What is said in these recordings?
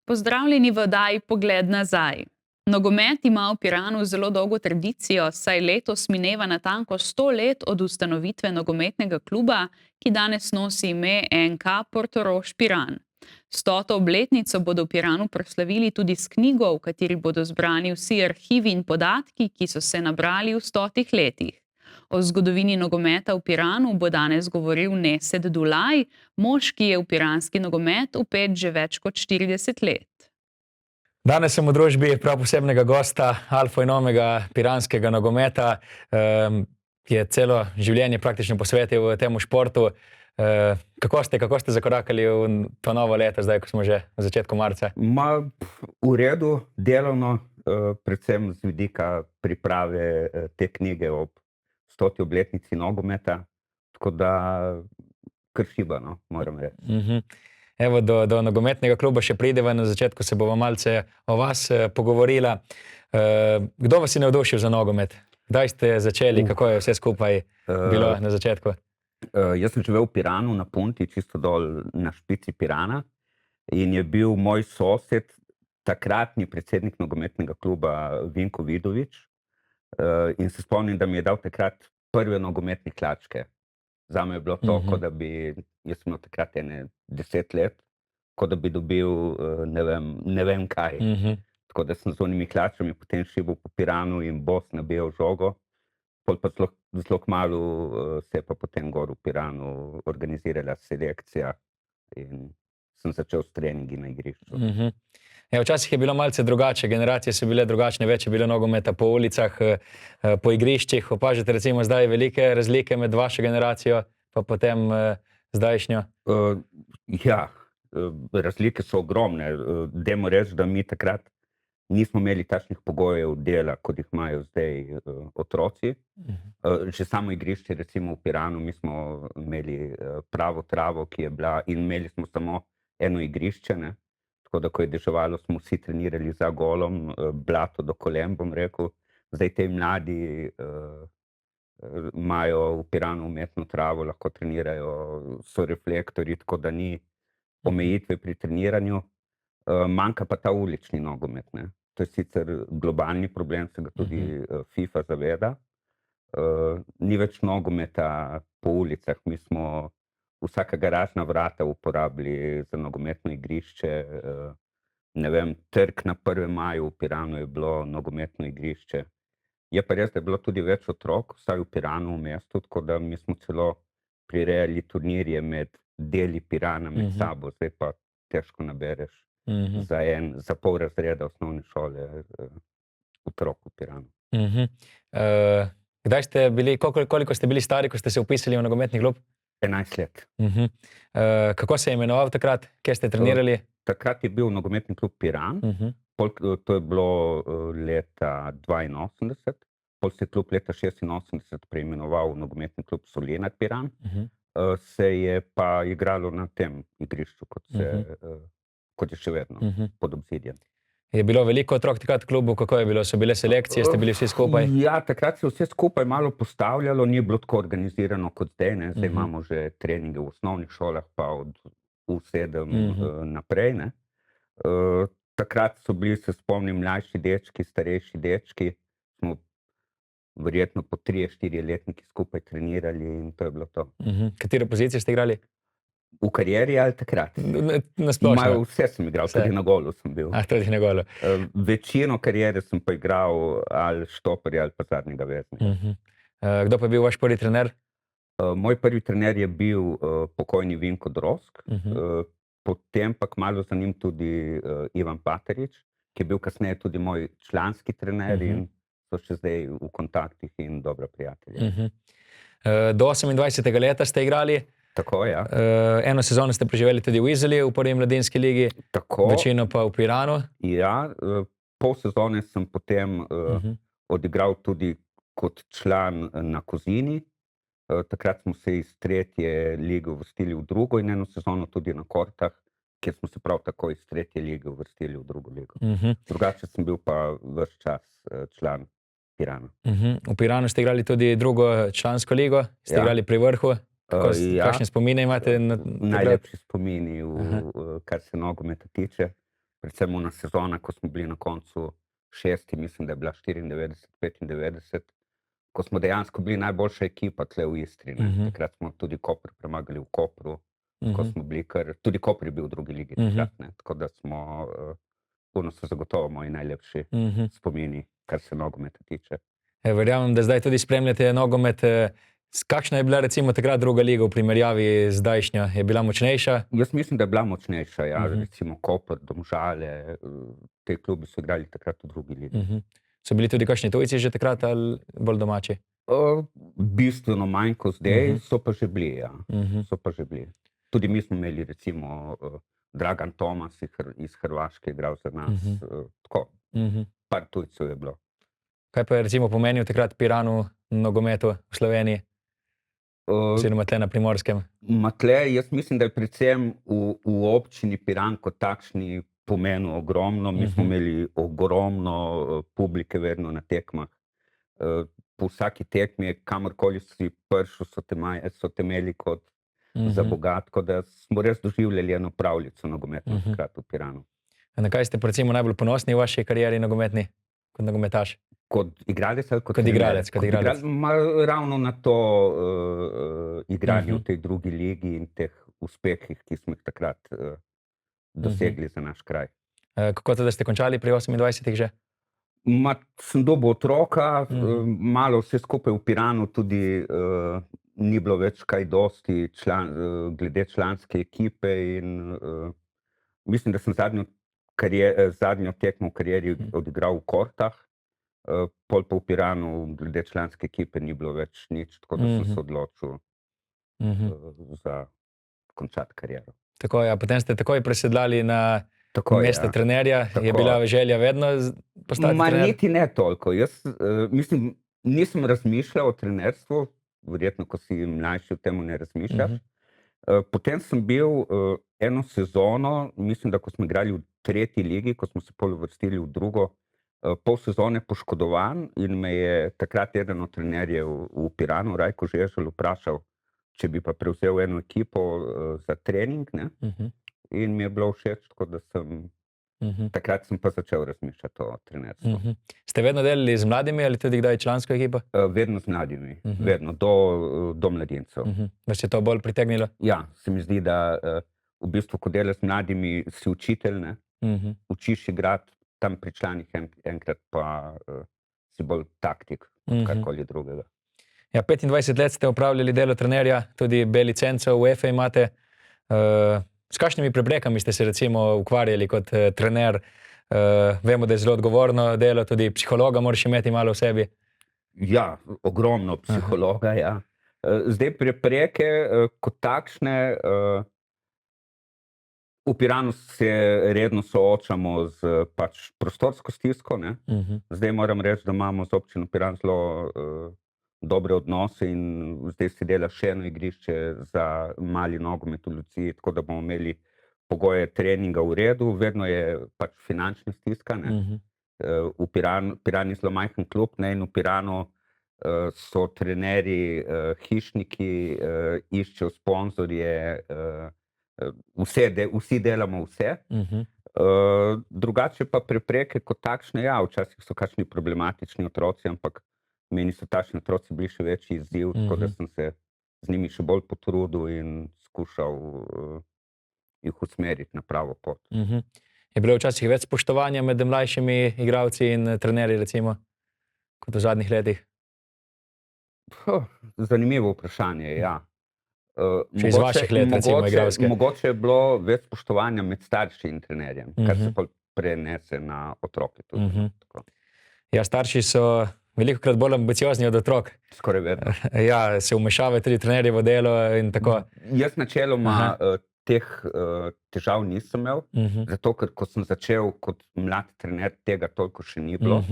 Pozdravljeni v oddaji Pogled nazaj. Nogomet ima v Piranu zelo dolgo tradicijo, saj letos mineva natanko 100 let od ustanovitve nogometnega kluba, ki danes nosi ime NK Portorož Piran. 100. obletnico bodo v Piranu proslavili tudi s knjigo, v kateri bodo zbrani vsi arhivi in podatki, ki so se nabrali v 100 letih. O zgodovini nogometa v Piranu bo danes govoril Nesed Dulaj, mož, ki je v piranski nogomet vpet že več kot 40 let. Danes sem v družbi prav posebnega gosta, alfa in omega piranskega nogometa, ki je celo življenje praktično posvetil temu športu. Kako ste zakorakali v to novo leto, zdaj, ko smo že v začetku marca? V redu, delovno, predvsem z vidika priprave te knjige ob 100. obletnici nogometa, tako da kar šibano, moram reči. Evo, do nogometnega kluba še prideva, na začetku se bova malce o vas pogovorila. Kdo vas je navdušil za nogomet? Kdaj ste začeli, kako je vse skupaj bilo na začetku? Jaz sem živel v Piranu na Punti, čisto dol na špici Pirana, in je bil moj sosed, takratni predsednik nogometnega kluba Vinko Vidovič, in se spomnim, da mi je dal takrat prve nogometne klačke. Zame je bilo to, kot da bi, jaz sem imel takrat 10 let, kot da bi dobil ne vem kaj. Tako da sem z onimi klačkami potem šibal po Piranu in bos nabijal žogo. Pol pa zelo kmalu se je pa potem gor v Piranu organizirala selekcija in sem začel s treningi na igrišču. Včasih je bilo malce drugače, generacije so bile drugačne, več je bilo nogometa po ulicah, po igriščih. Opažate recimo zdaj velike razlike med vašo generacijo pa potem zdajšnjo? Ja, razlike so ogromne. Dajmo reči, da mi takrat nismo imeli takšnih pogojev dela, kot jih imajo zdaj otroci. Že samo igrišče, recimo v Piranu, mi smo imeli pravo travo, ki je bila, in imeli smo samo eno igrišče, ne. Tako da, ko je deževalo, smo vsi trenirali za golom, blato do kolen, bom rekel. Zdaj te mladi imajo v Piranu umetno travo, lahko trenirajo, so reflektorji, tako da ni omejitve pri treniranju. Manjka pa ta ulični nogomet, ne. To je sicer globalni problem, se ga tudi FIFA zaveda. Ni več nogometa po ulicah, mi smo vsaka garažna vrata uporabili za nogometno igrišče. Ne vem, trg na 1. maju v Piranu je bilo nogometno igrišče. Je pa res, da je bilo tudi več otrok, vsaj v Piranu, v mestu, tako da mi smo celo prirejali turnirje med deli Pirana med sabo, zdaj pa težko nabereš za pol razreda osnovne šole otrok v Piranu. Kdaj ste bili, koliko ste bili stari, ko ste se vpisali v nogometni klub? 11 let. Kako se je imenoval takrat? Kje ste trenirali? Takrat je bil nogometni klub Piran, to je bilo leta 82, pol se je klub leta 86 preimenoval v nogometni klub Solinat Piran, se je pa igralo na tem igrišču, kot je še vedno, pod obzidjem. Je bilo veliko otrok takrat v klubu, kako je bilo? So bile selekcije, ste bili vsi skupaj? Ja, takrat se vse skupaj malo postavljalo, ni bilo tako organizirano kot zdaj, ne. Zdaj imamo že treninge v osnovnih šolah, pa od U7 naprej, ne. Takrat so bili, se spomnim, mlajši dečki, starejši dečki, smo verjetno po 3-4 letniki skupaj trenirali in to je bilo to. Katere pozicije ste igrali? V karieri ali takrat? Na splošno. Vse sem igral, tudi na golu sem bil. Tudi na golu. Večino kariere sem pa igral ali štoperja ali pa zadnjega veznika. Kdo pa je bil vaš prvi trener? Moj prvi trener je bil pokojni Vinko Drozg, potem pa kmalu za njim tudi Ivan Paterič, ki je bil kasneje tudi moj članski trener in so še zdaj v kontaktih in dobra prijatelja. Do 28. leta ste igrali? Tako, ja. Eno sezono ste preživeli tudi v Izoli, v prvi mladinski ligi, Tako. večino pa v Piranu. Ja, pol sezone sem potem odigral tudi kot član na Kozini. Takrat smo se iz 3. lige uvrstili v drugo in eno sezono tudi na Kortah, kjer smo se prav tako iz 3. lige uvrstili v drugo ligo. Drugače sem bil pa ves čas član Pirana. V Piranu ste igrali tudi drugo člansko ligo, ste igrali pri vrhu. Kakšne spomine imate? Najlepši spomini, kar se nogometa tiče. predvsem ona sezona, ko smo bili na koncu 6, mislim, da je bila 94-95, ko smo dejansko bili najboljša ekipa tle v Istri. Takrat smo tudi Koper premagali v Kopru, ko smo bili tudi Koper je bil v drugi ligi takrat, ne. Tako da smo, ono so zagotovo moji najlepši spomini, kar se nogometa tiče. Verjamem, da zdaj tudi spremljate nogomet. Kakšna je bila recimo takrat druga liga v primerjavi z zdajšnjo? Je bila močnejša? Jaz mislim, da je bila močnejša, ja. Recimo Koper, Domžale, te klubi so igrali takrat v drugi ligi. So bili tudi kakšni tujci že takrat ali bolj domači? Bistveno manj kot zdaj, so pa že bili, ja. So pa že bili. Tudi mi smo imeli recimo Dragan Tomas iz Hrvaške igral za nas, tako, par tujcev je bilo. Kaj pa je recimo pomenil takrat Piran v nogometu v Sloveniji? Oziroma tle na Primorskem? Tle, jaz mislim, da je predvsem v občini Piran kot takšni pomenil ogromno. Mi smo imeli ogromno publike vedno na tekmah. Po vsaki tekmi, kamorkoli si prišel, so te imeli kot za bogat, tako da smo res doživljali eno pravljico nogometno takrat v Piranu. Na kaj ste recimo najbolj ponosni v vaši karieri nogometni, kot nogometaš? Kot igralec ali kot igralec? Ravno na to igranje v tej drugi ligi in teh uspehih, ki smo jih takrat dosegli za naš kraj. Kako to, da ste končali pri 28 že? Sem dobil otroka, malo vse skupaj v Piranu tudi ni bilo več kaj dosti glede članske ekipe in mislim, da sem zadnjo tekmo v karieri odigral v Kortah, pol pa v Piranu glede članske ekipe ni bilo več nič, tako da sem se odločil za končati kariero. Tako, ja, potem ste takoj presedlali na mesto trenerja. Je bila želja vedno postati trener? Niti ne toliko. Jaz mislim, nisem razmišljal o trenerstvu, verjetno, ko si mlajši, o temu ne razmišljaš. Potem sem bil eno sezono, mislim, da ko smo igrali v 3. ligi, ko smo se pol uvrstili v drugo, pol sezone poškodovan in me je takrat eden od trenerjev v Piranu, Rajko Žeželj, vprašal, če bi pa prevzel eno ekipo za trening, ne? In mi je bilo všeč, tako da takrat sem pa začel razmišljati o trenerstvu. Ste vedno delali z mladimi ali tudi kdaj člansko ekipo? Vedno z mladimi, vedno, do mladincev. Vas je to bolj pritegnilo? Ja, se mi zdi, da v bistvu, ko delaš z mladimi, si učitelj, ne? Učiš igrati, tam pri članih enkrat pa si bolj taktik, karkoli drugega. Ja, 25 let ste opravljali delo trenerja, tudi B licenco v UEFA imate. S kakšnimi preprekami ste se recimo ukvarjali kot trener? Vemo, da je zelo odgovorno delo, tudi psihologa moraš imeti malo v sebi. Ja, ogromno psihologa, ja. Zdaj prepreke kot takšne, v Piranu se redno soočamo z pač prostorsko stisko, ne. Zdaj moram reči, da imamo z občino Piran zelo dobre odnose in zdaj se dela še eno igrišče za mali nogomet v Luciji, tako da bomo imeli pogoje treninga v redu, vedno je pač finančna stiska, ne. Piran je zelo majhen klub, ne, in v Piranu so trenerji, hišniki, iščejo sponzorje, vsi delamo vse. Drugače pa prepreke kot takšne, ja, včasih so kakšni problematični otroci, ampak meni so takšni otroci bili še večji izziv, tako da sem se z njimi še bolj potrudil in skušal jih usmeriti na pravo pot. Je bilo včasih več spoštovanja med mlajšimi igralci in trenerji, recimo, kot v zadnjih letih? Zanimivo vprašanje, ja. Še iz vaših let, recimo, igralske. Mogoče je bilo več spoštovanja med starši in trenerjem, kar se pol prenese na otroke tudi. Ja, starši so velikokrat bolj ambiciozni od otrok. Skoraj vedno. Ja, se vmešavajo tudi trenerjevo delo in tako. Jaz načeloma teh težav nisem imel, zato ker ko sem začel kot mlad trener, tega toliko še ni bilo.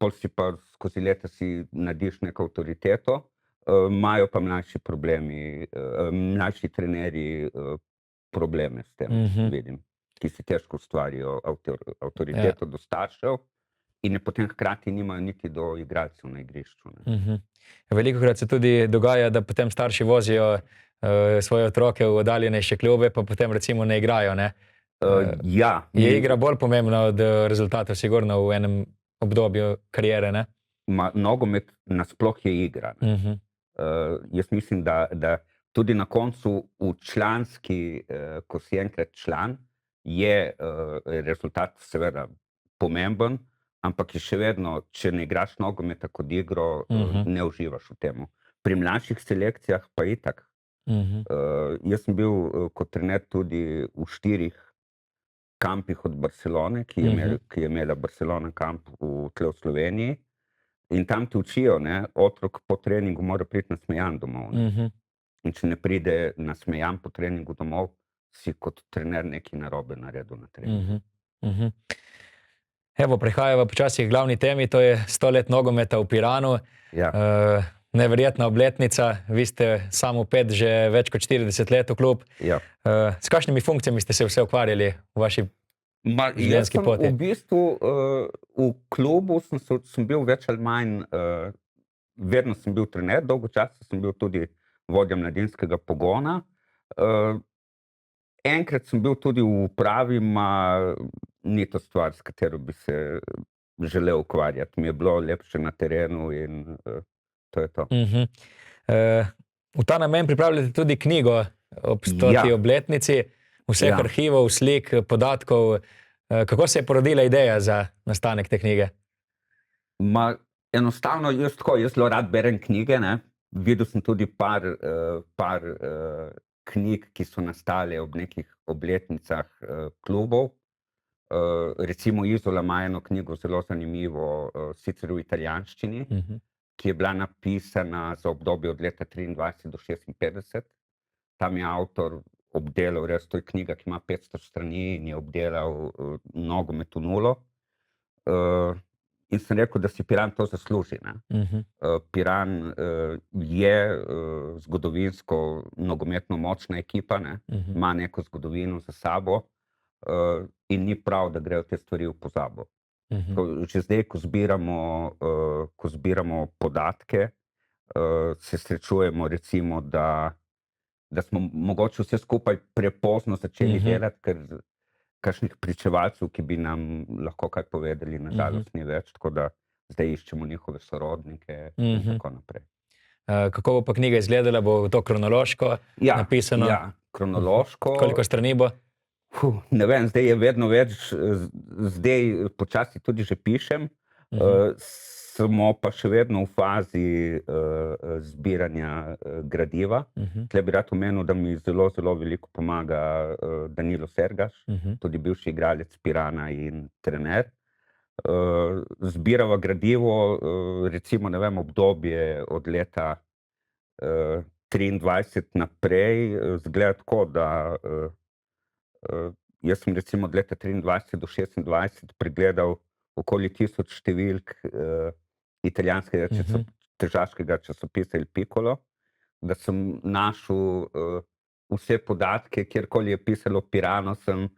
Pol si pa skozi leta si narediš neko avtoriteto, imajo pa mlajši trenerji probleme s tem, vidim, ki si težko ustvarijo avtoriteto do staršev in je potem hkrati nimajo niti do igralcev na igrišču. Velikokrat se tudi dogaja, da potem starši vozijo svoje otroke v oddaljenejše klube, pa potem recimo ne igrajo, ne? Ja. Je igra bolj pomembna od rezultatov, sigurno v enem obdobju kariere, ne? Nogomet nasploh je igra. Jaz mislim, da tudi na koncu v članski, ko si enkrat član, je rezultat seveda pomemben, ampak je še vedno, če ne igraš nogometa kot igro, ne uživaš v temu. Pri mlajših selekcijah pa itak. Jaz sem bil kot trener tudi v 4 kampih od Barcelone, ki je imela Barcelona kamp tle v Sloveniji. In tam te učijo, ne, otrok po treningu mora priti nasmejan domov. In če ne pride nasmejan po treningu domov, si kot trener nekaj narobe naredil na treningu. Evo, prehajava počasi k glavni temi, to je 100 let nogometa v Piranu. Ja. Neverjetna obletnica, vi ste samo pet že več kot 40 let v klub. Ja. S kakšnimi funkcijami ste se vse ukvarjali v vaši življenjski poti? V bistvu v klubu sem bil več ali manj, vedno sem bil trener, dolgo časa sem bil tudi vodja mladinskega pogona. Enkrat sem bil tudi v upravi, ni to stvar, s katero bi se želel ukvarjati. Mi je bilo lepše na terenu in to je to. V ta namen pripravljate tudi knjigo ob 100. obletnici, vseh arhivov, slik, podatkov. Kako se je porodila ideja za nastanek te knjige? Enostavno, jaz zelo rad berem knjige, ne. Videl sem tudi par knjig, ki so nastale ob nekih obletnicah klubov. Recimo Izola ima eno knjigo zelo zanimivo, sicer v italijanščini, ki je bila napisana za obdobje od leta 23 do 56. Tam je avtor obdelal, res to je knjiga, ki ima 500 strani in je obdelal nogomet v nulo. In sem rekel, da si Piran to zasluži, ne. Piran je zgodovinsko nogometno močna ekipa, ne. Ima neko zgodovino za sabo in ni prav, da grejo te stvari v pozabo. Že zdaj, ko zbiramo podatke, se srečujemo recimo, da smo mogoče vse skupaj prepozno začeli delati, ker kakšnih pričevalcev, ki bi nam lahko kaj povedali, na žalost ni več, tako da zdaj iščemo njihove sorodnike in tako naprej. Kako bo pa knjiga izgledala? Bo to kronološko napisano? Ja, kronološko. Koliko strani bo? Ne vem, zdaj je vedno več, zdaj počasi tudi že pišem, smo pa še vedno v fazi zbiranja gradiva. Tle bi rad omenil, da mi zelo, zelo veliko pomaga Danilo Sergaš, tudi bivši igralec Pirana in trener. Zbirava gradivo, recimo, ne vem, obdobje od leta 23 naprej, izgleda tako, da jaz sem recimo od leta 23 do 26 pregledal okoli 1000 številk italijanskega tržaškega časopisa Il Piccolo, da sem našel vse podatke, kjerkoli je pisalo Pirano, sem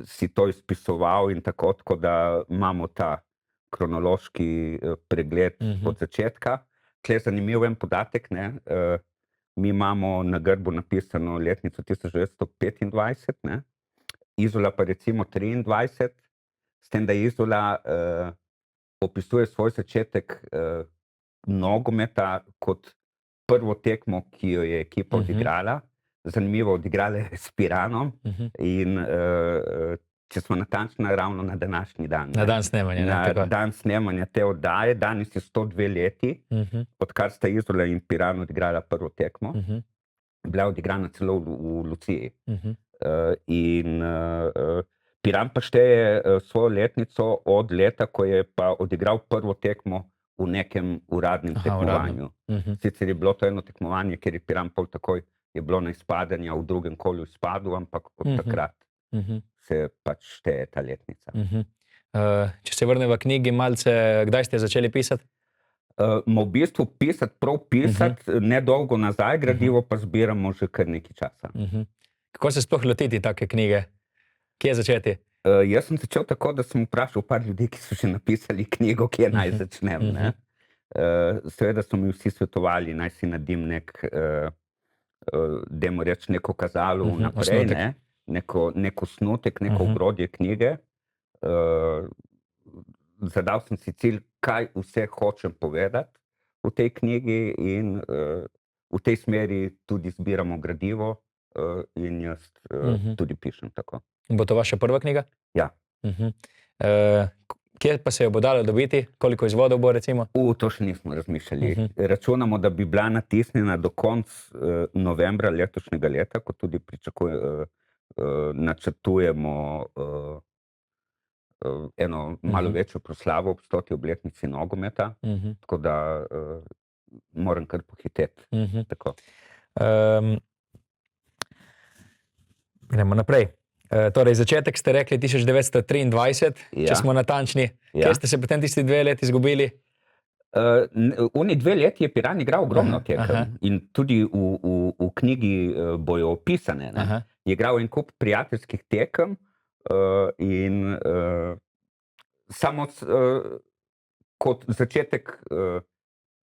si to izpisoval in tako, da imamo ta kronološki pregled od začetka. Tle je zanimiv en podatek, ne. Mi imamo na grbu napisano letnico 1925, ne. Izola pa recimo 23, s tem, da Izola opisuje svoj začetek nogometa kot prvo tekmo, ki jo je ekipa odigrala. Zanimivo, odigrala je s Piranom in če smo natančni, ravno na današnji dan. Na dan snemanja. Na dan snemanja te oddaje, danes je 102 leti, odkar sta Izola in Piran odigrala prvo tekmo. Bila odigrana celo v Luciji. In Piran pa šteje svojo letnico od leta, ko je pa odigral prvo tekmo v nekem uradnem tekmovanju. Sicer je bilo to eno tekmovanje, ker je Piran pol takoj je bilo na izpadanja, v drugem kolu izpadel, ampak od takrat se pač šteje ta letnica. Če se vrne v knjigi malce, kdaj ste začeli pisati? V bistvu pisati, nedolgo nazaj, gradivo pa zbiramo že kar nekaj časa. Kako se sploh lotiti take knjige? Kje začeti? Jaz sem začel tako, da sem vprašal par ljudi, ki so že napisali knjigo, kje naj začnem, ne. Seveda so mi vsi svetovali, naj si naredim dajmo reči, neko kazalo vnaprej, ne. nek osnutek, neko ogrodje knjige. Zadal sem si cilj, kaj vse hočem povedati v tej knjigi in v tej smeri tudi zbiramo gradivo in jaz tudi pišem tako. Bo to vaša prva knjiga? Ja. Kje pa se jo bo dalo dobiti? Koliko izvodov bo recimo? To še nismo razmišljali. Računamo, da bi bila natisnjena do konca novembra letošnjega leta, ko tudi načrtujemo eno malo večjo proslavo ob 100. obletnici nogometa, tako da moram kar pohiteti. Tako. Gremo naprej. Torej, začetek ste rekli 1923, če smo natančni. Kje ste se potem tisti 2 leti izgubili? Oni 2 leti je Piran igral ogromno tekem in tudi v knjigi bojo opisane. Je igral en kup prijateljskih tekem in samo kot začetek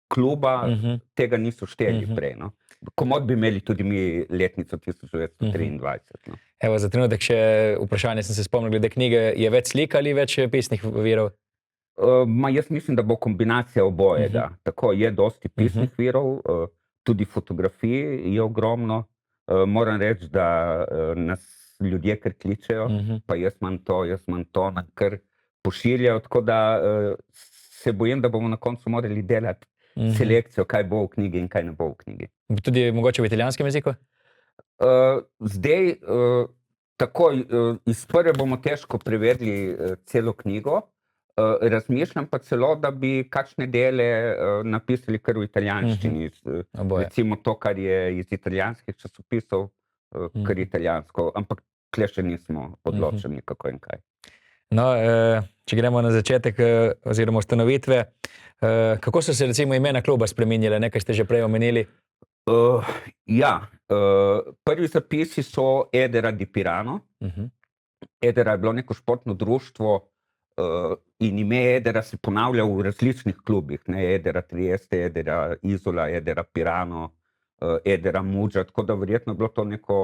kluba tega niso šteli prej. Komot bi imeli tudi mi letnico 1923. Evo, za trenutek še vprašanje sem se spomnil glede knjige. Je več slik ali več pisnih virov? Jaz mislim, da bo kombinacija obojega. Tako je dosti pisnih virov, tudi fotografij je ogromno. Moram reči, da nas ljudje kar kličejo, pa jaz imam to, kar pošiljajo, tako da se bojim, da bomo na koncu morali delati selekcijo, kaj bo v knjigi in kaj ne bo v knjigi. Tudi mogoče v italijanskem jeziku? Zdaj, takoj iz prve bomo težko prevedli celo knjigo. Razmišljam pa celo, da bi kakšne dele napisali kar v italijanščini. Recimo to, kar je iz italijanskih časopisov, kar italijansko. Ampak tle še nismo odločeni, kako in kaj. No, če gremo na začetek oziroma ustanovitve, kako so se recimo imena kluba spreminjale, nekaj ste že prej omenili? Prvi zapisi so Edera di Pirano. Edera je bilo neko športno društvo in ime Edera se ponavlja v različnih klubih. Edera Trieste, Edera Izola, Edera Pirano, Edera Mudža, tako da verjetno je bilo to neko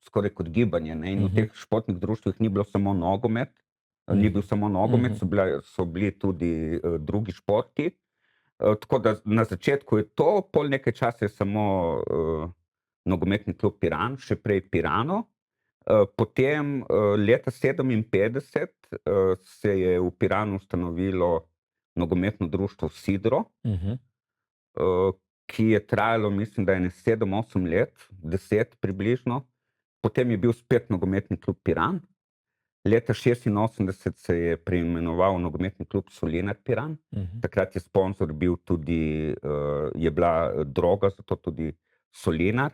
skoraj kot gibanje. In v teh športnih društvih ni bilo samo nogomet, so bili tudi drugi športi. Tako da na začetku je to, pol nekaj časa je samo nogometni klub Piran, še prej Pirano. Potem leta 1957 se je v Piranu ustanovilo nogometno društvo Sidro, ki je trajalo, mislim, da je 7-8 let, 10 približno. Potem je bil spet nogometni klub Piran. Leta 1986 se je preimenoval nogometni klub Solinar Piran. Takrat je sponzor bil tudi, je bila droga, zato tudi Solinar.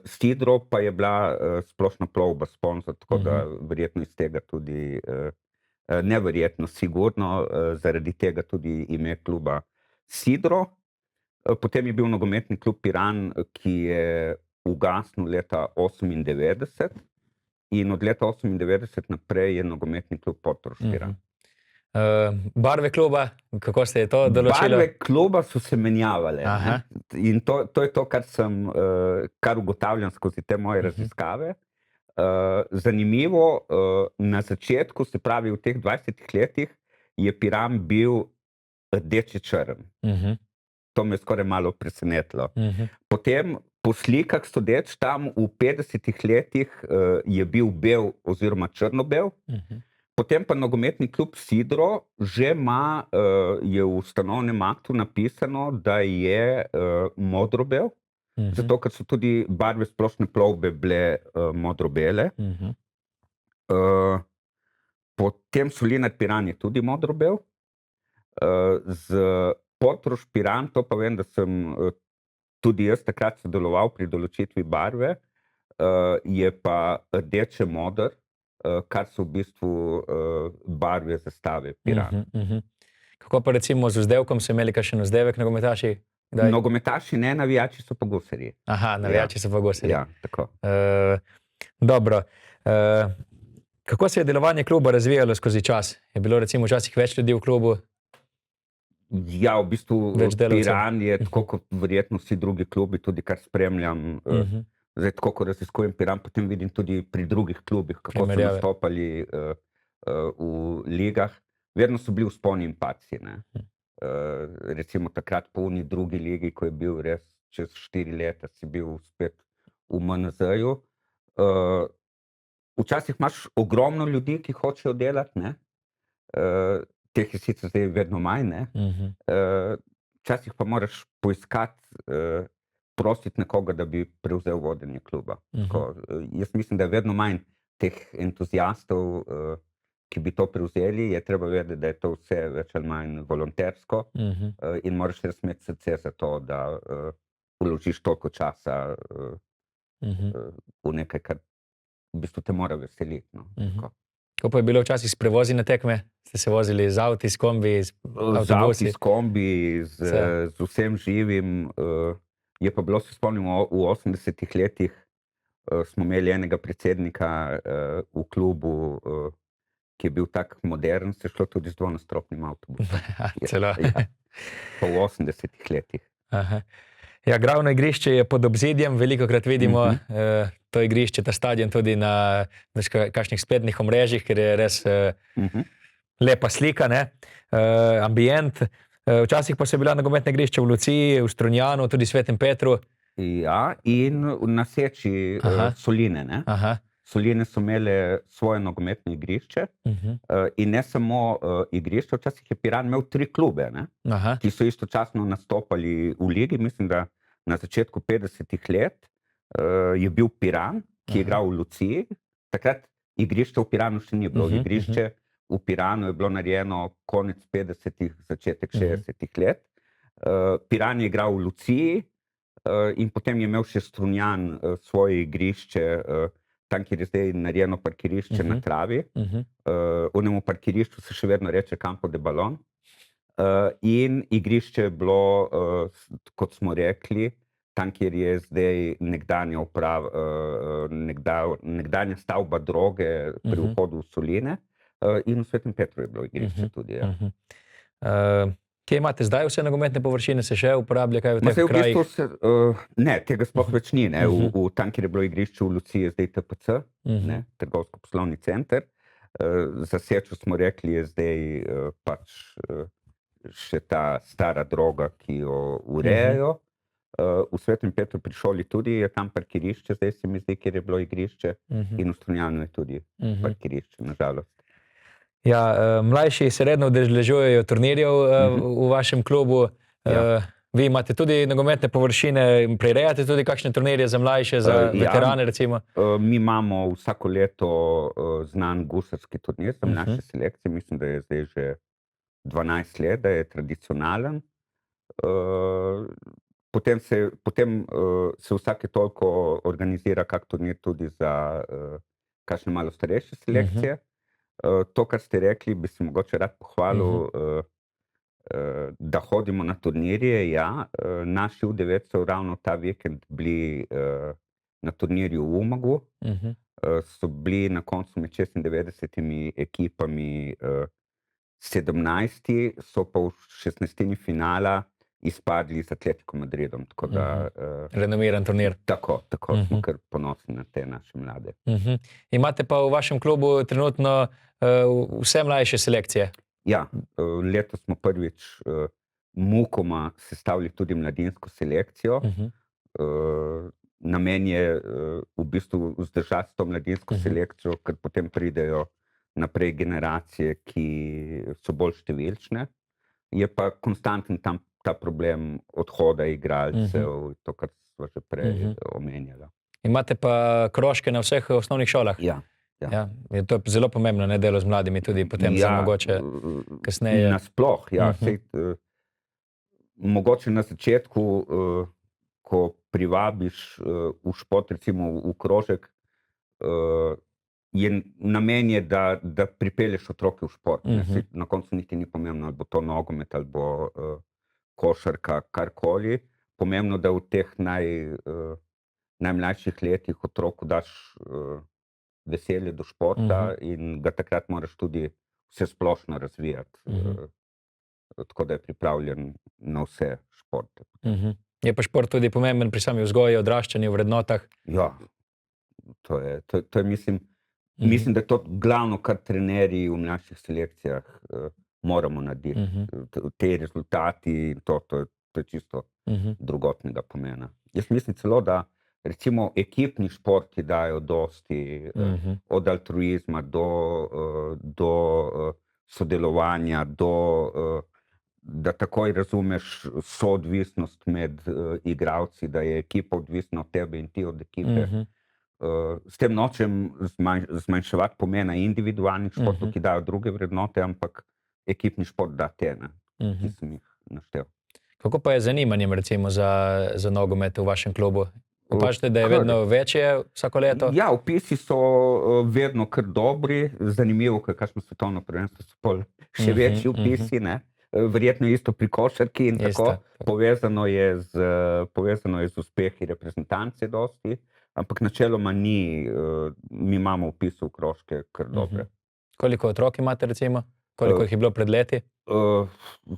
Sidro pa je bila splošna plovba sponzor, tako da verjetno iz tega tudi, neverjetno, sigurno, zaradi tega tudi ime kluba Sidro. Potem je bil nogometni klub Piran, ki je ugasnil leta 1998 in od leta 1998 naprej je nogometni klub Portorož Piran. Barve kluba, kako ste to določili? Barve kluba so se menjavale. In to je to, kar ugotavljam skozi te moje raziskave. Zanimivo, na začetku, se pravi v teh 20 letih, je Piran bil rdeče črn. To me je skoraj malo presenetilo. Potem, po slikah sodeč, tam v 50 letih je bil bel oziroma črno-bel. Potem pa nogometni klub Sidro že ima, je v ustanovnem aktu napisano, da je modro-bel, zato ker so tudi barve splošne plovbe bile modro-bele. Potem Solinar Piran je tudi modro-bel. Z Portorož Piran, to pa vem, da sem tudi jaz takrat sodeloval pri določitvi barve, je pa rdeče moder, kar so v bistvu barve zastave Piran. Kako pa recimo z vzdevkom, so imeli kakšen vzdevek nogometaši? Nogometaši ne, navijači so pa gusarji. Navijači so pa gusarji. Ja, tako. Dobro. Kako se je delovanje kluba razvijalo skozi čas? Je bilo recimo včasih več ljudi v klubu? Ja, v bistvu Piran je, tako kot verjetno vsi drugi klubi, tudi kar spremljam, Zdaj, tako ko raziskujem Piran, potem vidim tudi pri drugih klubih, kako so Primerjave. nastopali v ligah. Vedno so bili vzponi in padci, ne. Recimo takrat po oni drugi ligi, ko je bil res čez 4 leta, si bil spet v MNZ-ju. Včasih imaš ogromno ljudi, ki hočejo delati, ne. Teh je sicer zdaj vedno manj, ne. Včasih pa moraš poiskati, prositi nekoga, da bi prevzel vodenje kluba. Tako, jaz mislim, da je vedno manj teh entuziastov, ki bi to prevzeli. Je treba vedeti, da je to vse več ali manj volontersko, in moraš res imeti srce za to, da vložiš toliko časa v nekaj, kar v bistvu te mora veseliti, no. Tako. Kako pa je bilo včasih s prevozi na tekme? Ste se vozili z avti, s kombi, z Z avtobusi? avti, s kombi, z vsem živim. Je pa bilo, se spomnimo, v 80 letih smo imeli enega predsednika v klubu, ki je bil tak modern, se je šlo tudi z dvonadstropnim avtobusom. Celo. Ja. Pa v 80 letih. Aha. Ja, glavno igrišče je pod obzidjem, velikokrat vidimo to igrišče, ta stadion tudi na kakšnih spletnih omrežjih, ker je res lepa slika, ne? Ambient. Včasih pa so bila nogometna igrišča v Luciji, v Strunjanu, tudi Svetem Petru. Ja, in na Seči Soline, ne. Aha. Soline so imele svoje nogometno igrišče, in ne samo igrišče, včasih je Piran imel 3 klube, ne, Aha. ki so istočasno nastopali v ligi. Mislim, da na začetku 50 let je bil Piran, ki je igral v Luciji. Takrat igrišče v Piranu še ni bilo. Igrišče v Piranu je bilo narejeno konec 50, začetek 60 let. Piran je igral v Luciji, in potem je imel še Strunjan svoje igrišče, tam, kjer je zdaj narejeno parkirišče na travi. Onemu parkirišču se še vedno reče Campo de Balon. In igrišče je bilo, kot smo rekli, tam, kjer je zdaj nekdanja stavba Droge pri vhodu v Soline, in v Svetem Petru je bilo igrišče tudi, ja. Kje imate zdaj vse nogometne površine, se še uporablja kaj v teh Zdaj v krajih? bistvu ne, tega sploh več ni, ne. Tam, kjer je bilo igrišče v Luciji, je zdaj TPC, ne, trgovsko-poslovni center. Za Sečo smo rekli, je zdaj pač še ta stara Droga, ki jo urejajo. V Svetem Petru pri šoli tudi je tam parkirišče, zdaj se mi zdi, kjer je bilo igrišče, in v Strunjanu je tudi parkirišče, na žalost. Ja, mlajši se redno udeležujejo turnirjev v vašem klubu. Vi imate tudi nogometne površine, prirejate tudi kakšne turnirje za mlajše, za veterane recimo? Mi imamo vsako leto znan gusarski turnir za mlajše selekcije. Mislim, da je zdaj že 12 let, da je tradicionalen. Potem se vsake toliko organizira kak turnir tudi za kakšne malo starejše selekcije. To, kar ste rekli, bi se mogoče rad pohvalil, da hodimo na turnirje, ja. Naši U9 so ravno ta vikend bili na turnirju v Umagu. So bili na koncu med 96 ekipami 17, so pa v 16 finala izpadli z Atletico Madridom, tako da Renomiran turnir. Tako, smo kar ponosni na te naše mlade. Imate pa v vašem klubu trenutno vse mlajše selekcije? Ja, letos smo prvič mukoma sestavili tudi mladinsko selekcijo. Namen je v bistvu vzdržati to mladinsko selekcijo, ker potem pridejo naprej generacije, ki so bolj številčne. Je pa konstanten tam ta problem odhoda igralcev, to, kar sva že prej omenjala. Imate pa krožke na vseh osnovnih šolah? Ja. To je zelo pomembno, ne, delo z mladimi tudi potem za mogoče kasneje. Nasploh, ja. Sej, mogoče na začetku, ko privabiš v šport, recimo v krožek, namen je, da pripelješ otroke v šport. Na koncu niti ni pomembno, ali bo to nogomet, ali bo košarka, karkoli. Pomembno, da v teh najmlajših letih otroku daš veselje do športa in ga takrat moraš tudi vse splošno razvijati. Tako da je pripravljen na vse športe. Je pa šport tudi pomemben pri sami vzgoji, odraščanju, vrednotah. Ja, to je mislim, da je to glavno, kar trenerji v naših selekcijah moramo narediti. Te rezultati in to je čisto drugotnega pomena. Jaz mislim celo, da recimo ekipni športi dajo dosti od altruizma do sodelovanja, da takoj razumeš soodvisnost med igralci, da je ekipa odvisna od tebe in ti od ekipe. S tem nočem zmanjševati pomena individualnih športov, ki dajo druge vrednote, ampak ekipni šport da te, ki sem jih naštel. Kako pa je z zanimanjem recimo za nogomet v vašem klubu? Opažate, da je vedno večje vsako leto? Ja, vpisi so vedno kar dobri, zanimivo, ker kakšno svetovno prvenstvo so pol še večji vpisi, ne? Verjetno isto pri košarki in tako. Povezano je z uspehi reprezentance dosti, ampak načeloma ni, mi imamo vpise v krožke kar dobre. Koliko otrok imate recimo? Koliko jih je bilo pred leti?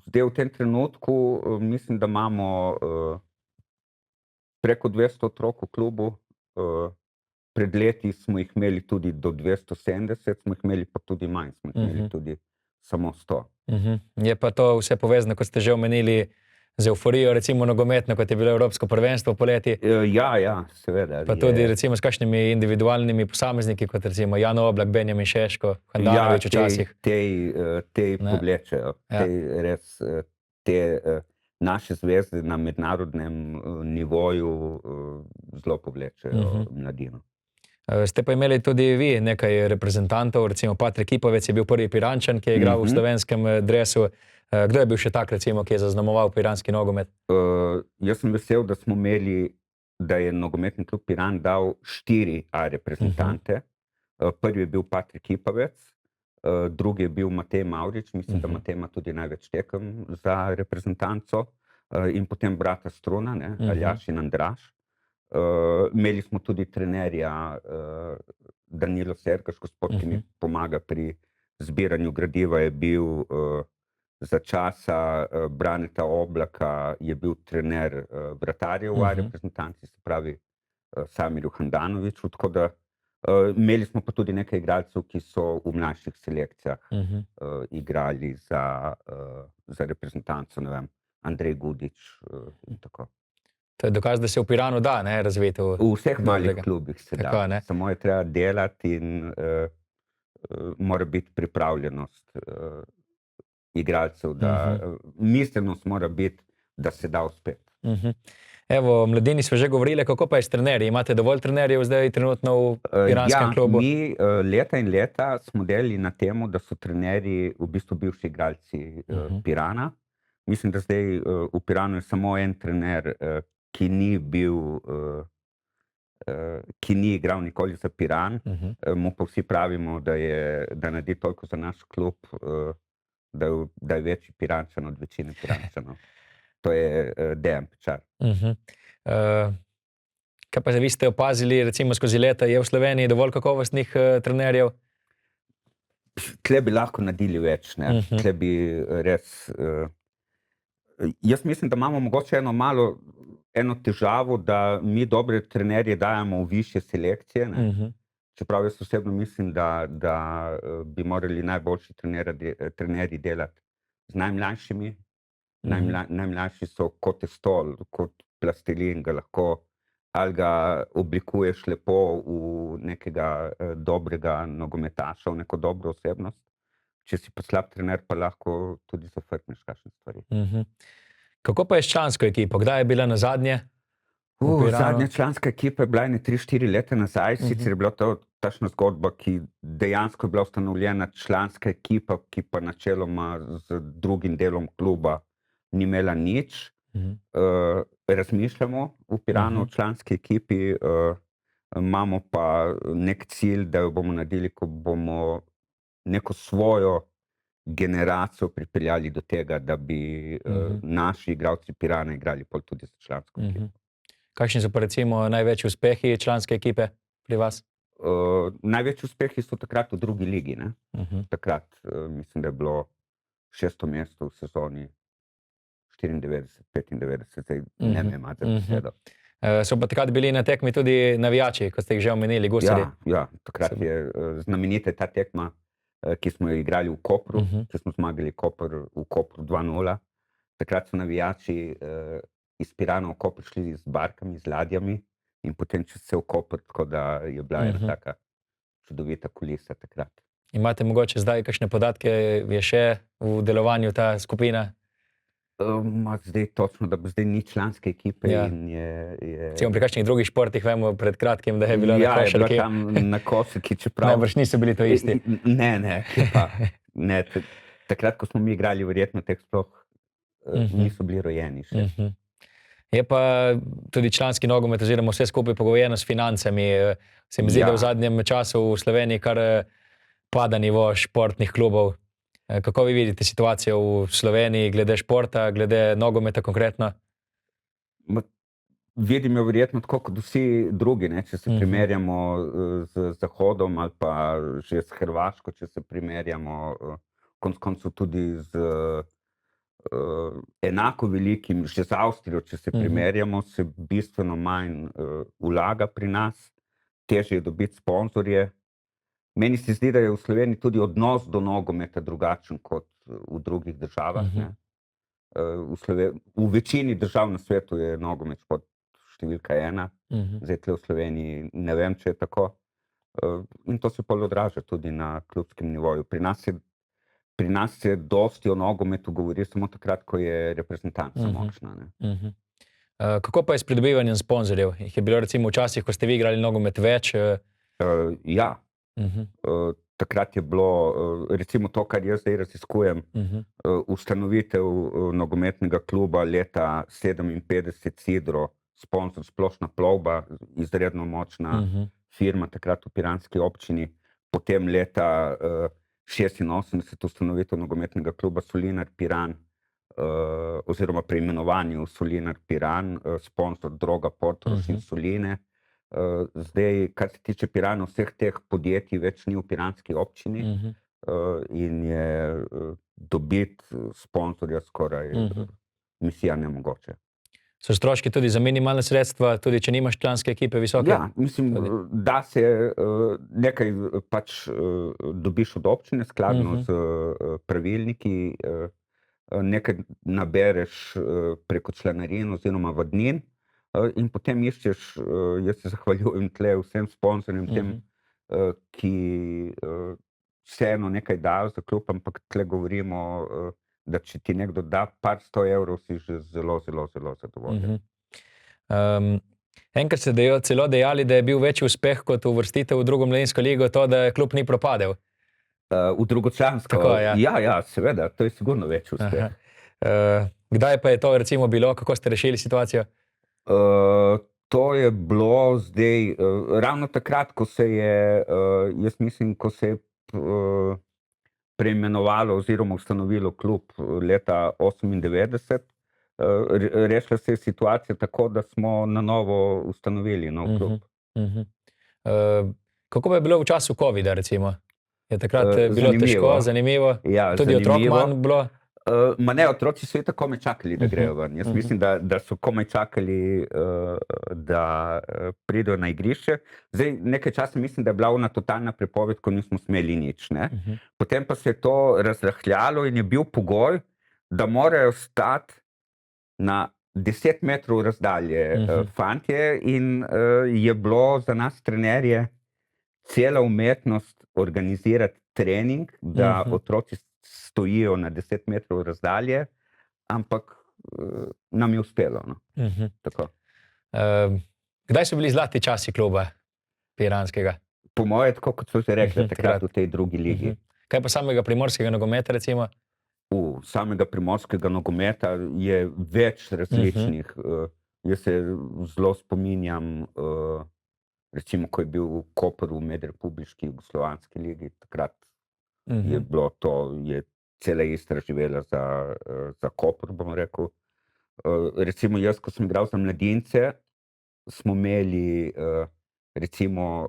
Zdaj v tem trenutku mislim, da imamo preko 200 otrok v klubu. Pred leti smo jih imeli tudi do 270, smo jih imeli pa tudi manj, smo jih imeli tudi samo 100. Je pa to vse povezano, kot ste že omenili, z euforijo, recimo nogometno, kot je bilo Evropsko prvenstvo poleti? Ja, seveda. Pa tudi recimo s kakšnimi individualnimi posamezniki, kot recimo Jan Oblak, Benjamin Šeško, Handanović včasih. Tej povlečejo. Res te naše zvezde na mednarodnem nivoju zelo povlečejo mladino. Ste pa imeli tudi vi nekaj reprezentantov, recimo Patrik Ipavec je bil prvi Pirančan, ki je igral v slovenskem dresu. Kdo je bil še tak, recimo, ki je zaznamoval piranski nogomet? Jaz sem vesel, da je nogometni klub Piran dal 4 A reprezentante. Prvi je bil Patrik Ipavec, drugi je bil Matej Mavrič, mislim, da Matej ima tudi največ tekem za reprezentanco, in potem brata Struna, Aljaž in Andraž. Imeli smo tudi trenerja Danilo Sergaš, gospod, ki mi pomaga pri zbiranju gradiva, je bil za časa Braneta Oblaka, je bil trener vratarjev v reprezentanci, se pravi Samirju Handanoviću, tako da imeli smo pa tudi nekaj igralcev, ki so v mlajših selekcijah igrali za reprezentanco, ne vem, Andrej Gudič in tako. To je dokaz, da se v Piranu da razviti. V vseh malih klubih se da, samo je treba delati in mora biti pripravljenost igralcev, da miselnost mora biti, da se da uspeti. Evo, o mladini smo že govorili, kako pa je s trenerji? Imate dovolj trenerjev zdaj trenutno v piranskem klubu? Mi leta in leta smo delali na temu, da so trenerji v bistvu bivši igralci Pirana. Mislim, da zdaj v Piranu je samo en trener, ki ni igral nikoli za Piran. Mu pa vsi pravimo, da naredi toliko za naš klub, da je večji Pirančan od večine Pirančanov. To je Dejan Pečar. Kaj pa vi ste opazili, recimo skozi leta, je v Sloveniji dovolj kakovostnih trenerjev? Tle bi lahko naredili več, ne. Tle bi res... Jaz mislim, da imamo mogoče eno težavo, da mi dobre trenerje dajemo v višje selekcije, ne. Čeprav jaz osebno mislim, da bi morali najboljši trenerji delati z najmlajšimi. Najmlajši so kot testol, kot plastelin, ga lahko ali ga oblikuješ lepo v nekega dobrega nogometaša, v neko dobro osebnost. Če si pa slab trener, pa lahko tudi zafrkneš kakšne stvari. Kako pa je s člansko ekipo? Kdaj je bila nazadnje? Zadnja članska ekipa je bila 3-4 leta nazaj, sicer je bila to takšna zgodba, ki dejansko je bila ustanovljena članska ekipa, ki pa načeloma z drugim delom kluba ni imela nič. Razmišljamo v Piranu o članski ekipi, imamo pa nek cilj, da jo bomo naredili, ko bomo neko svojo generacijo pripeljali do tega, da bi naši igralci Pirana igrali pol tudi za člansko ekipo. Kakšni so pa recimo največji uspehi članske ekipe pri vas? Največji uspehi so takrat v drugi ligi, ne. Takrat mislim, da je bilo 6. mesto v sezoni 94, 95, zdaj ne me imati za besedo. So pa takrat bili na tekmi tudi navijači, kot ste jih že omenili, gusarji. Ja, takrat je znamenita ta tekma, ki smo jo igrali v Kopru, ki smo zmagali v Kopru 2:0. Takrat so navijači iz Pirana v Koper šli z barkami, z ladjami in potem čez cel Koper, tako da je bila ena taka čudovita kulisa takrat. Imate mogoče zdaj kakšne podatke, je še v delovanju ta skupina? Zdaj točno, da bo zdaj ni članske ekipe in je... Recimo pri kakšnih drugih športih vemo pred kratkim, da je bilo na košarki. Ja, je bilo tam na košarki, čeprav... Najbrž niso bili to isti. Ne, pa. Ne, takrat, ko smo mi igrali, verjetno teh sploh niso bili rojeni še. Je pa tudi članski nogomet oziroma vse skupaj pogojeno s financami. Se mi zdi, da v zadnjem času v Sloveniji kar pada nivo športnih klubov. Kako vi vidite situacijo v Sloveniji glede športa, glede nogometa konkretno? Vidim jo verjetno tako kot vsi drugi, ne? Če se primerjamo z Zahodom ali pa že s Hrvaško, če se primerjamo konec koncev tudi z enako velikim, že z Avstrijo, če se primerjamo, se bistveno manj vlaga pri nas, težje je dobiti sponzorje. Meni se zdi, da je v Sloveniji tudi odnos do nogometa drugačen kot v drugih državah. V večini držav na svetu je nogomet šport številka 1. Zdaj tle v Sloveniji ne vem, če je tako. In to se pol odraža tudi na klubskem nivoju. Pri nas se dosti o nogometu govori samo takrat, ko je reprezentanca močna. Kako pa je s pridobivanjem sponzorjev? Je bilo recimo včasih, ko ste vi igrali nogomet več? Ja. Takrat je bilo, recimo to, kar jaz zdaj raziskujem, ustanovitev nogometnega kluba leta 57 Sidro, sponsor Splošna plovba, izredno močna firma takrat v piranski občini, potem leta 86 ustanovitev nogometnega kluba Solinar Piran, oziroma preimenovanju Solinar Piran, sponsor Droga Portorož in Soline. Zdaj, kar se tiče Pirana, vseh teh podjetij več ni v piranski občini in je dobiti sponzorja skoraj misija nemogoče. So stroški tudi za minimalne sredstva, tudi če nimaš članske ekipe visoke? Ja, mislim, da se nekaj pač dobiš od občine skladno z pravilniki, nekaj nabereš preko članarin oziroma vadnin, in potem iščeš, jaz se zahvaljujem tle vsem sponzorjem tem, ki vseeno nekaj dajo za klub, ampak tle govorimo, da če ti nekdo da par 100 evrov, si že zelo, zelo, zelo zadovoljen. Enkrat ste celo dejali, da je bil večji uspeh kot uvrstitev v drugo mladinsko ligo to, da klub ni propadel. V drugočlansko? Tako, ja. Ja, seveda, to je sigurno večji uspeh. Kdaj pa je to recimo bilo, kako ste rešili situacijo? To je bilo zdaj, ravno takrat, ko se je, jaz mislim, ko se je preimenovalo oziroma ustanovilo klub leta 98, rešila se je situacija tako, da smo na novo ustanovili nov klub. Kako pa je bilo v času covida, recimo? Je takrat bilo težko, zanimivo? Ja, tudi otrok manj bilo? Ma ne, otroci so itak komaj čakali, da grejo ven. Jaz mislim, da so komaj čakali, da pridejo na igrišče. Zdaj, nekaj časa mislim, da je bila ona totalna prepoved, ko nismo smeli nič, ne. Potem pa se je to razrahljalo in je bil pogoj, da morajo stati na 10 metrov razdalje fantje in je bilo za nas trenerje cela umetnost organizirati trening, da otroci stojijo na 10 metrov razdalje, ampak nam je uspelo. No. Tako. Kdaj so bili zlati časi kluba piranskega? Po moje, tako kot so že rekli, takrat v tej drugi ligi. Kaj pa samega primorskega nogometa, recimo? Samega primorskega nogometa je več različnih. Jaz se zelo spominjam, recimo, ko je bil v Kopru v medrepubliški jugoslovanski ligi, takrat je bilo to, je cela Istra živela za Koper, bom rekel. Recimo jaz, ko sem igral za mladince, smo imeli, recimo,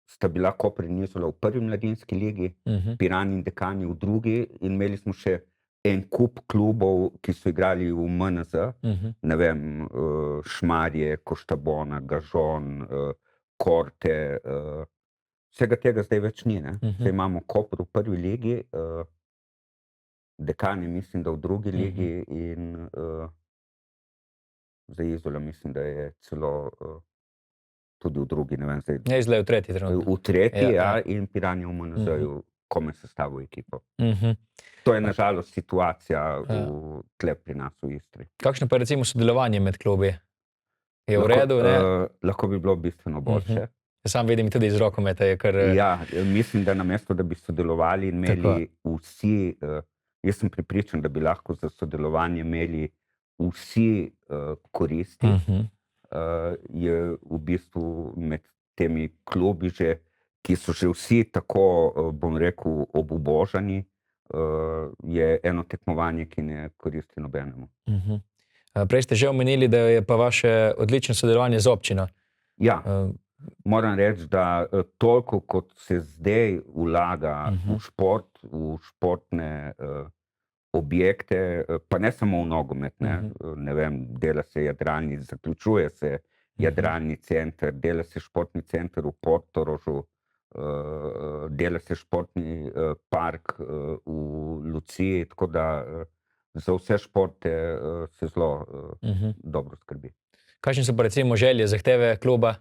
sta bila Koper in Izola v prvi mladinski ligi, Piran in Dekani v drugi in imeli smo še en kup klubov, ki so igrali v MNZ, ne vem, Šmarje, Koštabona, Gažon, Korte, vsega tega zdaj več ni, ne. Zdaj imamo Koper v prvi ligi, Dekani mislim, da v drugi ligi in zdaj Izola mislim, da je celo tudi v drugi, ne vem zdaj. Ne, zdaj v tretji trenutno. V tretji, in Piran je v MNZ-ju komaj sestavil ekipo. To je na žalost situacija tle pri nas v Istri. Kakšno pa je recimo sodelovanje med klubi? Je v redu, ne? Lahko bi bilo bistveno boljše. Sam vidim tudi iz rokometa je kar... Ja, mislim, da namesto, da bi sodelovali in imeli vsi, jaz sem prepričan, da bi lahko za sodelovanje imeli vsi koristi, je v bistvu med temi klubi že, ki so že vsi tako, bom rekel, obubožani, je eno tekmovanje, ki ne koristi nobenemu. Prej ste že omenili, da je pa vaše odlično sodelovanje z občino. Ja, moram reči, da toliko, kot se zdaj vlaga v šport, v športne objekte, pa ne samo v nogomet, ne vem, dela se jadralni, zaključuje se jadralni center, dela se športni center v Portorožu, dela se športni park v Luciji, tako da za vse športe se zelo dobro skrbi. Kakšne so pa recimo želje, zahteve kluba?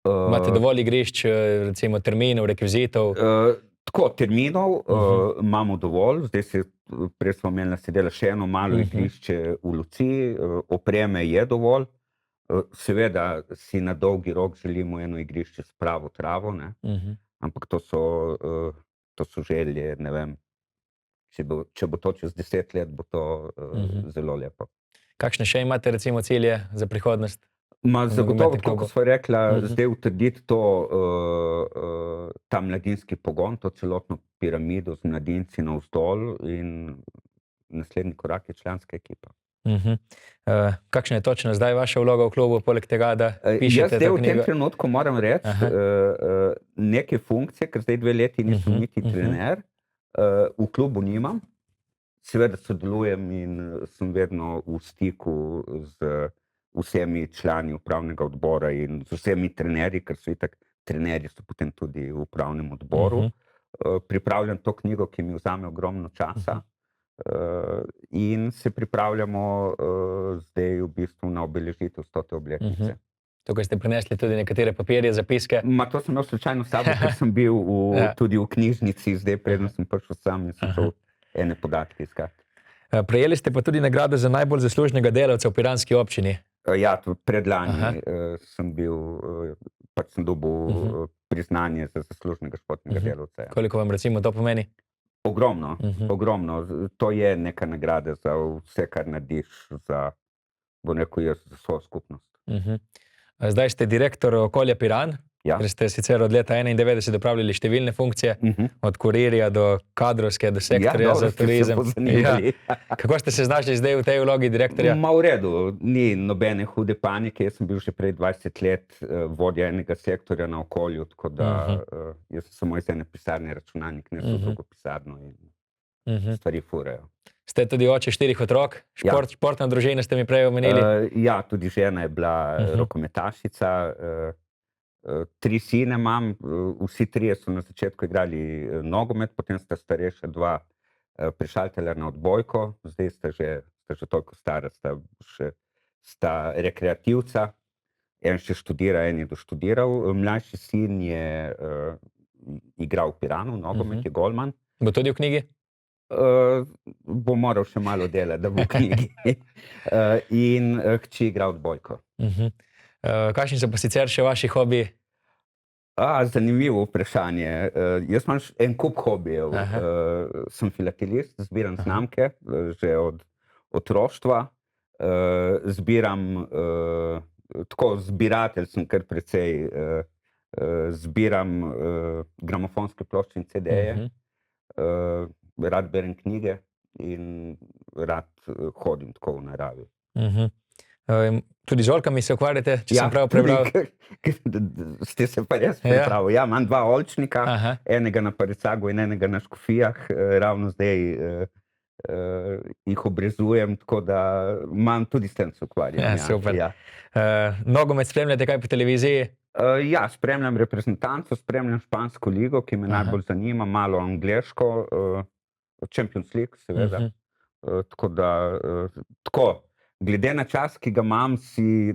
Imate dovolj igrišč, recimo terminov, rekvizitov? Tako, terminov imamo dovolj, zdaj se, prej smo imeli, da se dela še eno malo igrišče v Luciji, opreme je dovolj. Seveda si na dolgi rok želimo eno igrišče s pravo travo, ne? Ampak to so želje, ne vem, če bo to čez 10 let, bo to zelo lepo. Kakšne še imate recimo cilje za prihodnost? Zagotovo, tako kot sva rekla, zdaj utrditi to, ta mladinski pogon, to celotno piramido z mladinci navzdol in naslednji korak je članska ekipa. Kakšna je točno zdaj vaša vloga v klubu, poleg tega, da pišete to knjigo? Jaz zdaj v tem trenutku moram reči, neke funkcije, ker zdaj 2 leti nisem niti trener, v klubu nimam. Seveda sodelujem in sem vedno v stiku z vsemi člani upravnega odbora in z vsemi trenerji, ker so itak trenerji so potem tudi v upravnem odboru. Pripravljam to knjigo, ki mi vzame ogromno časa. In se pripravljamo zdaj v bistvu na obeležitev 100. obletnice. Tukaj ste prinesli tudi nekatere papirje, zapiske? To sem imel slučajno s sabo, ker sem bil tudi v knjižnici, zdaj predno sem prišel sam in sem šel ene podatke iskati. Prejeli ste pa tudi nagrado za najbolj zaslužnega delavca v piranski občini. Ja, predlani sem bil, pač sem dobil priznanje za zaslužnega športnega delavca. Koliko vam recimo to pomeni? Ogromno, ogromno. To je neka nagrada za vse, kar narediš za, bom rekel jaz, za svojo skupnost. Zdaj ste direktor Okolja Piran, ker ste sicer od leta 1991 opravljali številne funkcije, od kurirja do kadrovske, do sektorja za turizem. Kako ste se znašli zdaj v tej vlogi direktorja? V redu, ni nobene hude panike, jaz sem bil že prej 20 let vodja enega sektorja na okolju, tako da jaz sem samo iz ene pisarne računalnik, ne za drugo pisarno in stvari furajo. Ste tudi oče 4 otrok, športna družina ste mi prej omenili? Ja, tudi žena je bila rokometašica, 3 sine imam, vsi 3 so na začetku igrali nogomet, potem sta starejša 2 prešaltala na odbojko, zdaj sta že toliko stara, sta rekreativca, en še študira, en je doštudiral, mlajši sin je igral v Piranu, nogomet je golman. Bo tudi v knjigi? Bo moral še malo delati, da bo v knjigi. In hči igra odbojko. Kakšni so pa sicer še vaši hobiji? Zanimivo vprašanje. Jaz imam en kup hobijev. Sem filatelist, zbiram znamke že od otroštva. Zbiram, tako zbiratelj sem kar precej, zbiram gramofonske plošče in CD-je. Rad berem knjige in rad hodim tako v naravi. Tudi z oljkami se ukvarjate, če sem prav prebral? Ste se pa res pripravili. Ja, imam 2 oljčnika, enega na Parisagu in enega na Škofijah. Ravno zdaj jih obrezujem, tako da imam tudi s tem se ukvarjam. Ja, super. Ja. Nogomet spremljate kaj po televiziji? Ja, spremljam reprezentanco, spremljam špansko ligo, ki me najbolj zanima, malo angleško, Champions League, seveda. Tako da, glede na čas, ki ga imam, si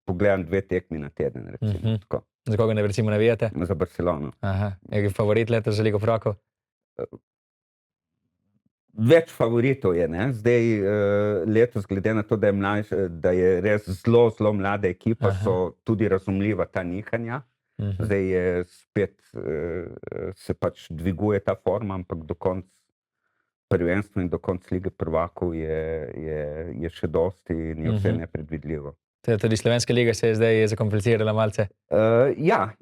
pogledam 2 tekmi na teden, recimo. Tako. Za koga ne recimo navijate? Za Barcelono. Je favorit letos za Ligo prvakov? Več favoritov je, ne? Zdaj letos, glede na to, da je res zelo, zelo mlada ekipa, so tudi razumljiva ta nihanja. Zdaj je spet, se pač dviguje ta forma, ampak do konca prvenstva in do konca Lige prvakov je še dosti in je vse nepredvidljivo. Tudi slovenska liga se je zdaj zakomplicirala malce? Ja,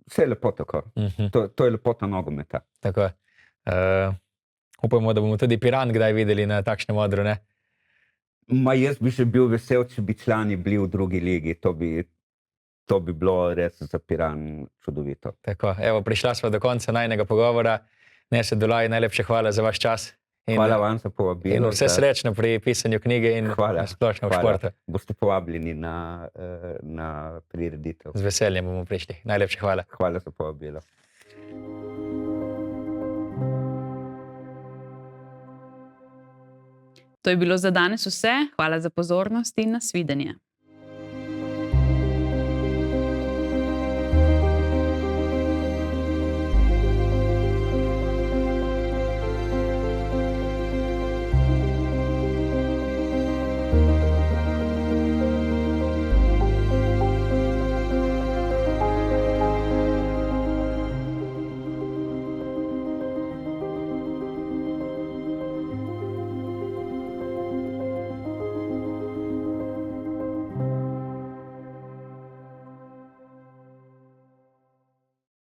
vse je lepo tako. To je lepota nogometa. Tako. Upamo, da bomo tudi Piran kdaj videli na takšnem odru, ne? Jaz bi že bil vesel, če bi člani bili v drugi ligi. To bi bilo res za Piran čudovito. Tako, evo, prišla sva do konca najinega pogovora. Nese Dolaj, najlepša hvala za vaš čas. Hvala vam za povabilo. In vse srečno pri pisanju knjige in splošno v športu. Boste povabljeni na prireditev. Z veseljem bomo prišli. Najlepša hvala. Hvala za povabilo. To je bilo za danes vse. Hvala za pozornost in nasvidenje.